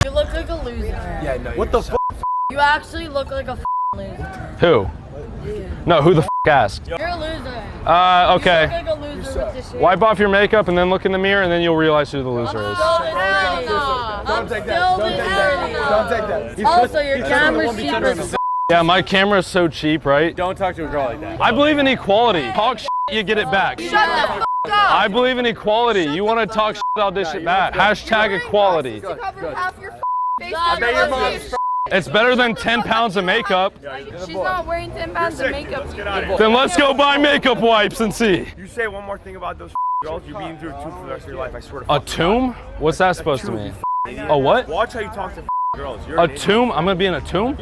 You look like a loser. Yeah, no. What the fuck? You actually look like a loser. Who? No, who the asked? You're a loser. Okay. You look like a loser with this shit. Wipe off your makeup and then look in the mirror and then you'll realize who the loser is. Don't take that. Don't take that. Also, your camera's cheap as Yeah, my camera's so cheap, right? Don't talk to a girl like that. I believe in equality. Talk shit, you get it back. Shut the f*** up. I believe in equality. You want to talk shit, I'll dish it back. Hashtag equality. It's better than 10 pounds of makeup. She's not wearing 10 pounds of makeup. Then let's go buy makeup wipes and see. You say one more thing about those girls, you're being through a tomb for the rest of your life, I swear to A tomb? What's that supposed to mean? A what? Watch how you talk to girls. You're A tomb? I'm gonna be in a tomb?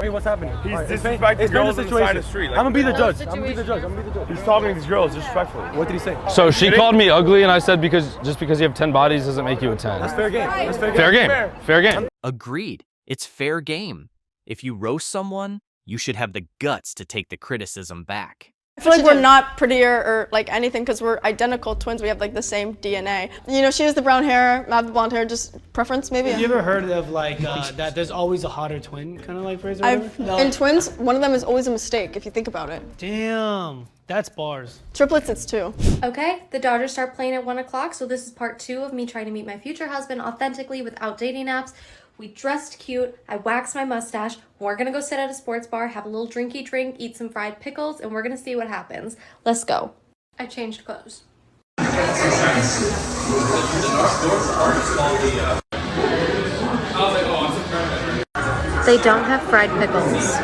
Hey, what's happening? He's disrespecting girls on the side of the street. I'm gonna be the judge. He's talking to these girls disrespectfully. What did he say? So she called me ugly and I said just because you have 10 bodies doesn't make you a 10. That's fair game. That's Fair game. Fair game. Agreed. It's fair game. If you roast someone, you should have the guts to take the criticism back. I feel like we're not prettier or like anything because we're identical twins. We have like the same DNA. You know, she has the brown hair, I have the blonde hair, just preference maybe. Have you ever heard of like that there's always a hotter twin kind of like phrase? In twins, one of them is always a mistake if you think about it. Damn, that's bars. Triplets, it's 2. Okay, the Dodgers start playing at 1 o'clock, so this is part 2 of me trying to meet my future husband authentically without dating apps. We dressed cute, I waxed my mustache, we're gonna go sit at a sports bar, have a little drinky drink, eat some fried pickles, and we're gonna see what happens. Let's go. I changed clothes. They don't have fried pickles.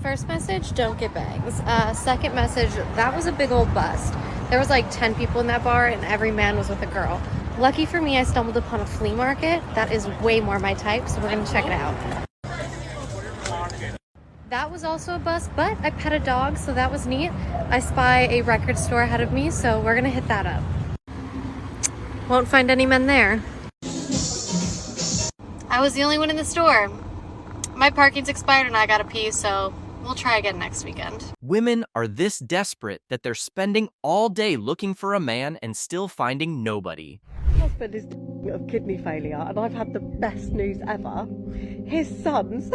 First message, don't get bangs. Second message, that was a big old bust. There was like 10 people in that bar and every man was with a girl. Lucky for me, I stumbled upon a flea market. That is way more my type, so we're gonna check it out. That was also a bust, but I pet a dog, so that was neat. I spy a record store ahead of me, so we're gonna hit that up. Won't find any men there. I was the only one in the store. My parking's expired and I gotta pee, so we'll try again next weekend. Women are this desperate that they're spending all day looking for a man and still finding nobody. My husband is of kidney failure and I've had the best news ever. His sons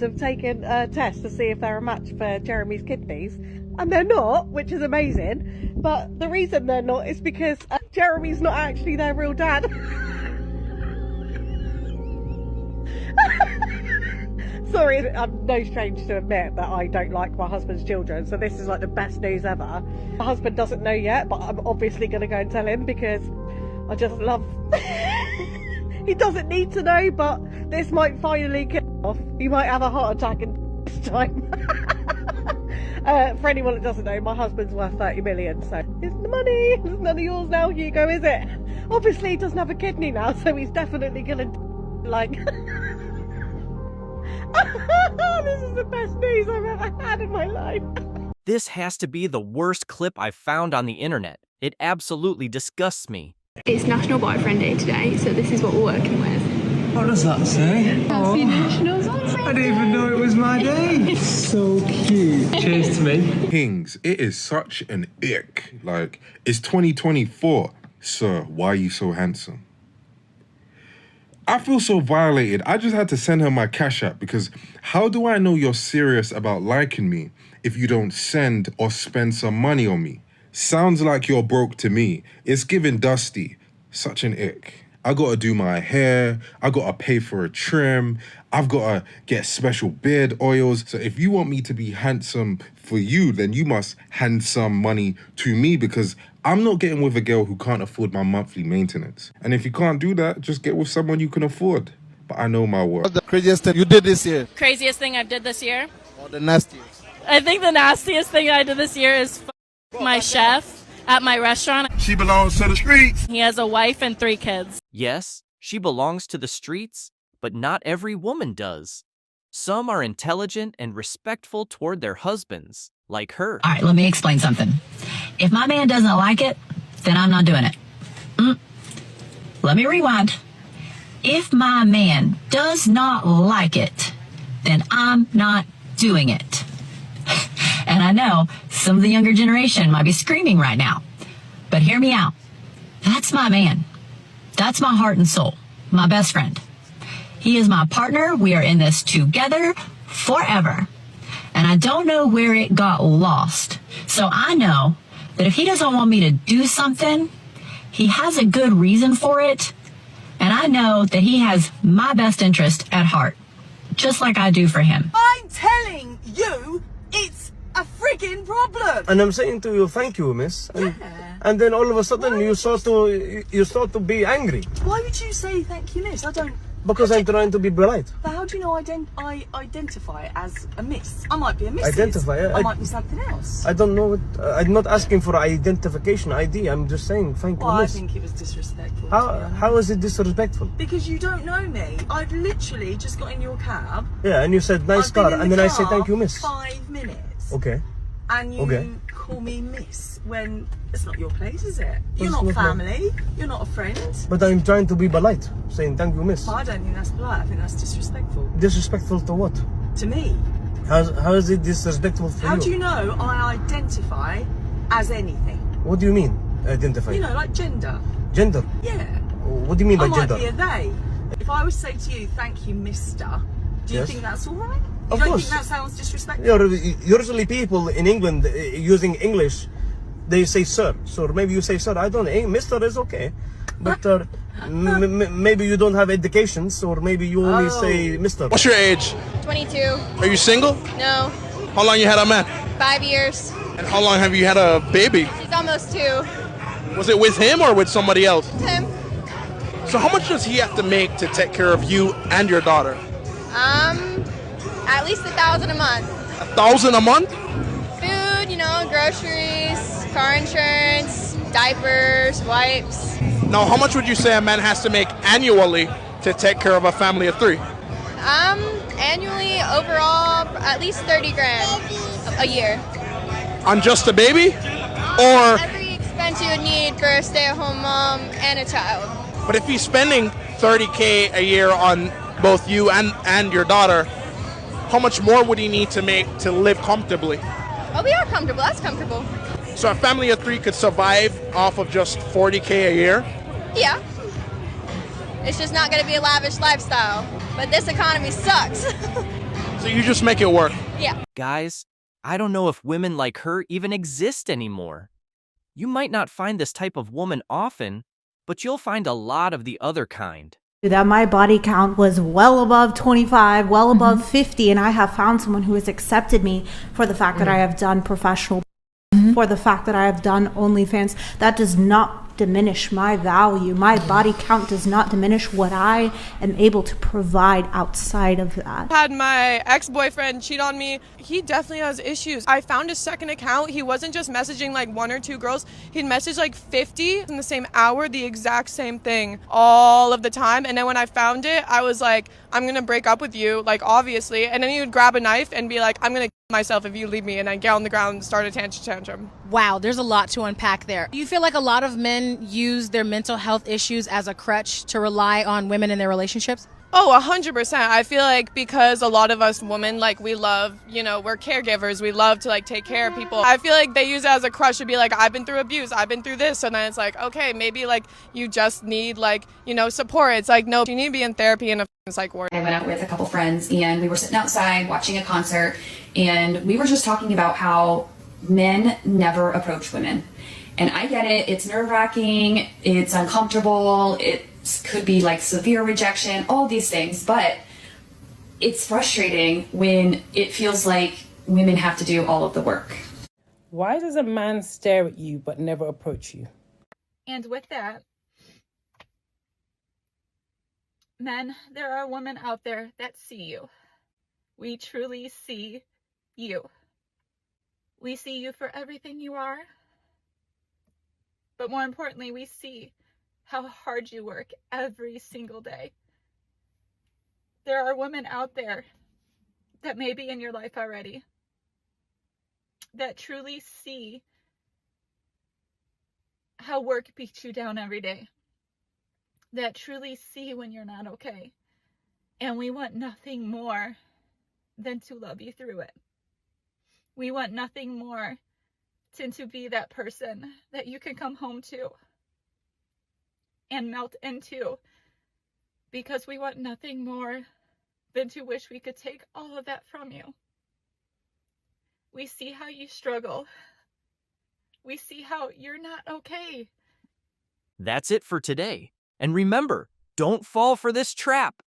have taken a test to see if they're a match for Jeremy's kidneys and they're not, which is amazing, but the reason they're not is because Jeremy's not actually their real dad. Sorry, I'm no stranger to admit that I don't like my husband's children, so this is like the best news ever. My husband doesn't know yet, but I'm obviously going to go and tell him because I just love... He doesn't need to know, but this might finally get off. He might have a heart attack in this time. For anyone that doesn't know, my husband's worth 30 million, so it's the money. It's none of yours now, Hugo, is it? Obviously, he doesn't have a kidney now, so he's definitely going to, like... This is the best news I've ever had in my life. This has to be the worst clip I've found on the internet. It absolutely disgusts me. It's National Boyfriend Day today, so this is what we're working with. What does that say? Happy National Boyfriend Day. I didn't even know it was my day. So cute. Cheers to me. Kings, it is such an ick. Like, it's 2024. Sir, why are you so handsome? I feel so violated. I just had to send her my Cash App because how do I know you're serious about liking me if you don't send or spend some money on me? Sounds like you're broke to me. It's giving dusty. Such an ick. I gotta do my hair. I gotta pay for a trim. I've gotta get special beard oils. So if you want me to be handsome for you, then you must hand some money to me because I'm not getting with a girl who can't afford my monthly maintenance. And if you can't do that, just get with someone you can afford. But I know my worth. What's the craziest thing you did this year? Craziest thing I did this year? Or the nastiest? I think the nastiest thing I did this year is my chef at my restaurant. She belongs to the streets. He has a wife and 3 kids. Yes, she belongs to the streets, but not every woman does. Some are intelligent and respectful toward their husbands, like her. All right, let me explain something. If my man doesn't like it, then I'm not doing it. Let me rewind. If my man does not like it, then I'm not doing it. And I know some of the younger generation might be screaming right now, But hear me out. That's my man. That's my heart and soul, my best friend. He is my partner. We are in this together forever. And I don't know where it got lost. So I know that if he doesn't want me to do something, he has a good reason for it. And I know that he has my best interest at heart, just like I do for him. I'm telling you, it's a frigging problem. And I'm saying to you, thank you, miss. And then all of a sudden you start to be angry. Why would you say thank you, miss? I don't. Because I'm trying to be polite. But how do you know I identify as a miss? I might be a miss. Identify? I might be something else. I don't know. I'm not asking for identification ID. I'm just saying thank you, Well, I miss. think it was disrespectful. How is it disrespectful? Because you don't know me. I've literally just got in your cab. Yeah, and you said nice I've been car, in and the then I say car thank you, miss. 5 minutes. Okay. And you Okay. call me miss when it's not your place, is it? You're It's not not my- family. You're not a friend. But I'm trying to be polite, saying thank you, miss. But I don't think that's polite. I think that's disrespectful. Disrespectful to what? To me. How is it disrespectful for How you? do you know I identify as anything? What do you mean, identify? You know, like gender. Gender? Yeah. What do you mean by I might gender? be a they. If I would say to you, thank you, mister, do you Yes. think that's all right? You Of don't course. think that sounds disrespectful? Usually people in England using English, they say sir. So maybe you say sir. I don't know. Mister is okay. But maybe you don't have educations, or maybe you only say mister. What's your age? 22. Are you single? No. How long you had a man? 5 years. And how long have you had a baby? She's almost 2. Was it with him or with somebody else? Him. So how much does he have to make to take care of you and your daughter? At least $1,000 a month. $1,000 a month? Food, you know, groceries, car insurance, diapers, wipes. Now, how much would you say a man has to make annually to take care of a family of 3? Annually, overall, at least 30 grand a year. On just a baby? Or, Every expense you would need for a stay-at-home mom and a child. but if he's spending $30K a year on both you and your daughter, how much more would he need to make to live comfortably? Oh, we are comfortable. That's comfortable. So a family of 3 could survive off of just $40K a year? Yeah. It's just not going to be a lavish lifestyle. But this economy sucks. So you just make it work? Yeah. Guys, I don't know if women like her even exist anymore. You might not find this type of woman often, but you'll find a lot of the other kind. That my body count was well above 25, well above 50, and I have found someone who has accepted me for the fact that I have done professional, for the fact that I have done OnlyFans. That does not diminish my value. My body count does not diminish what I am able to provide outside of that. Had my ex-boyfriend cheat on me. He definitely has issues. I found his second account. He wasn't just messaging like 1 or 2 girls. He'd message like 50 in the same hour, the exact same thing all of the time. And then when I found it, I was like, I'm gonna break up with you, like obviously. And then he would grab a knife and be like, I'm gonna kill myself if you leave me, and I'd get on the ground and start a tantrum. Wow, there's a lot to unpack there. Do you feel like a lot of men use their mental health issues as a crutch to rely on women in their relationships? Oh, 100%. I feel like because a lot of us women, like we love, you know, we're caregivers. We love to like take care of people. I feel like they use it as a crutch to be like, I've been through abuse. I've been through this. So then it's like, okay, maybe like you just need like, you know, support. It's like, no, you need to be in therapy and a psych ward. I went out with a couple friends and we were sitting outside watching a concert, and we were just talking about how men never approach women. And I get it. It's nerve-wracking. It's uncomfortable. It could be like severe rejection, all these things. But it's frustrating when it feels like women have to do all of the work. Why does a man stare at you but never approach you? And with that, men, there are women out there that see you. We truly see you. We see you for everything you are. But more importantly, we see how hard you work every single day. There are women out there that may be in your life already that truly see how work beats you down every day, that truly see when you're not okay. And we want nothing more than to love you through it. We want nothing more tend to be that person that you can come home to and melt into, because we want nothing more than to wish we could take all of that from you. We see how you struggle. We see how you're not okay. That's it for today. And remember, don't fall for this trap.